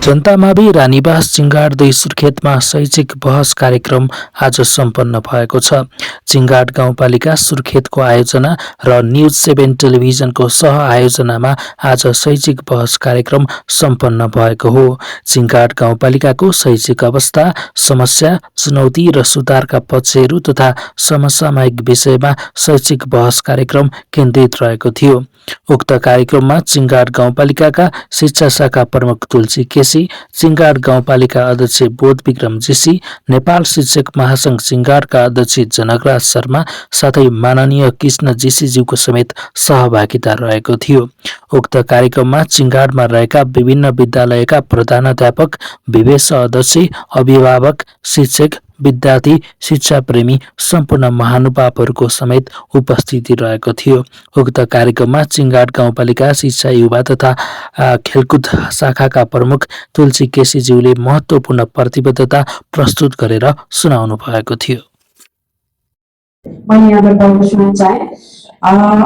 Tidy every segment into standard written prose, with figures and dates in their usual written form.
जनता मावि रानीबास चिंगाड 2 सुर्खेतमा शैक्षिक बहस कार्यक्रम आज सम्पन्न भएको छ। चिंगाड गाउँपालिका सुर्खेतको आयोजना र न्युज 7 टेलिभिजनको सह आयोजनामा आज शैक्षिक बहस कार्यक्रम सम्पन्न भएको हो। चिंगाड गाउँपालिकाको शैक्षिक अवस्था, समस्या, चुनौती र सुधारका पक्षहरू तथा समसामयिक विषयमा शैक्षिक बहस कार्यक्रम केन्द्रित रहेको थियो। उक्त कार्यक्रममा चिंगाड गाउँपालिकाका शिक्षा शाखा प्रमुख तुलसी केसी, चिंगाड गाउँपालिका अध्यक्ष बोध विक्रम जेसी, नेपाल शिक्षक महासंघ चिंगाडका अध्यक्ष जनकराज शर्मा साथै माननीय कृष्ण जेसीज्यूको समेत सहभागिता रहेको थियो। उक्त कार्यक्रममा चिंगाडमा रहेका विभिन्न विद्यालयका प्रधानाध्यापक, विवेश अध्यक्ष, अभिभावक, शिक्षक, विद्यार्थी, शिक्षा प्रेमी सम्पूर्ण महानुभावहरूको समेत उपस्थिति रहेको थियो। उक्त कार्यक्रममा चिंगाड गाउँपालिका शिक्षा, युवा तथा खेलकुद शाखाका प्रमुख तुलसी केसीज्यूले महत्त्वपूर्ण प्रतिबद्धता प्रस्तुत गरेर सुनाउनु भएको थियो।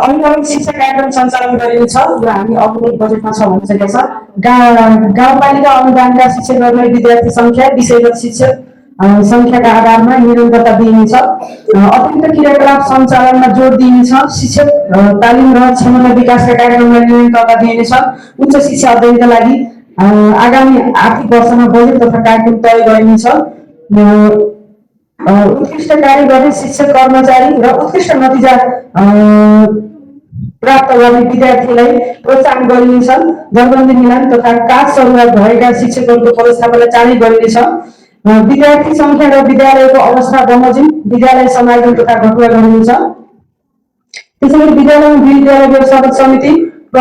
अभिभावक शिक्षा कार्यक्रम सञ्चालन गरिनेछ र हामी अग्रिम बजेटमा छ भनिसकेको छ। गाउँपालिका अनुदानका शिक्षक गर्ने विद्यार्थी संख्या, विषयगत शिक्षक संख्याका आधारमा निरन्तरता दिइनेछ। अतिरिक्त क्रियाकलाप सञ्चालनमा जोड दिइनेछ। शिक्षक तालिम र क्षमता विकासका कार्यक्रमलाई निरन्तरता दिइनेछ। उच्च शिक्षा अध्ययनका लागि आगामी आर्थिक वर्षमा बजेट तथा कार्यक्रम तय गरिनेछ। उत्कृष्ट कार्य गर्ने शिक्षक कर्मचारी र उत्कृष्ट नतिजा प्राप्त गर्ने विद्यार्थीलाई प्रोत्साहन गरिनेछ। दरबन्दी मिलान तथा काठ सरुवा भएका शिक्षकहरूको व्यवस्थापनलाई चाँडै गरिनेछ। विद्यार्थी संख्या र विद्यालयको अवस्था बमोजिम विद्यालय समायोजन तथा घटुवा गरिनेछ। त्यसैगरी विद्यालय व्यवस्थापक समिति र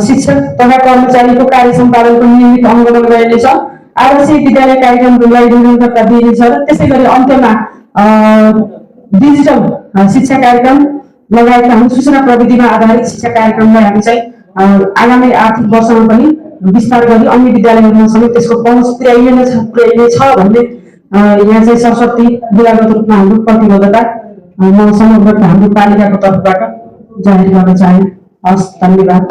शिक्षक तथा कर्मचारीको कार्य सम्पादनको नियमित अनुगमन गरिनेछ। आवश्यक विद्यालय कार्यक्रमहरूलाई निरन्तरता दिइनेछ र त्यसैगरी अन्त्यमा डिजिटल शिक्षा कार्यक्रम लगायतका हामी सूचना प्रविधिमा आधारित शिक्षा कार्यक्रमलाई हामी चाहिँ आगामी आर्थिक वर्षमा पनि विस्तार गरी अन्य विद्यालयहरूमा समेत त्यसको पहुँच पुर्याइनेछ भन्ने यहाँ चाहिँ सशक्ति विधागत रूपमा हाम्रो प्रतिबद्धता म समग्र हाम्रो पालिकाको तर्फबाट जाहेर गर्न चाहे। हस्, धन्यवाद।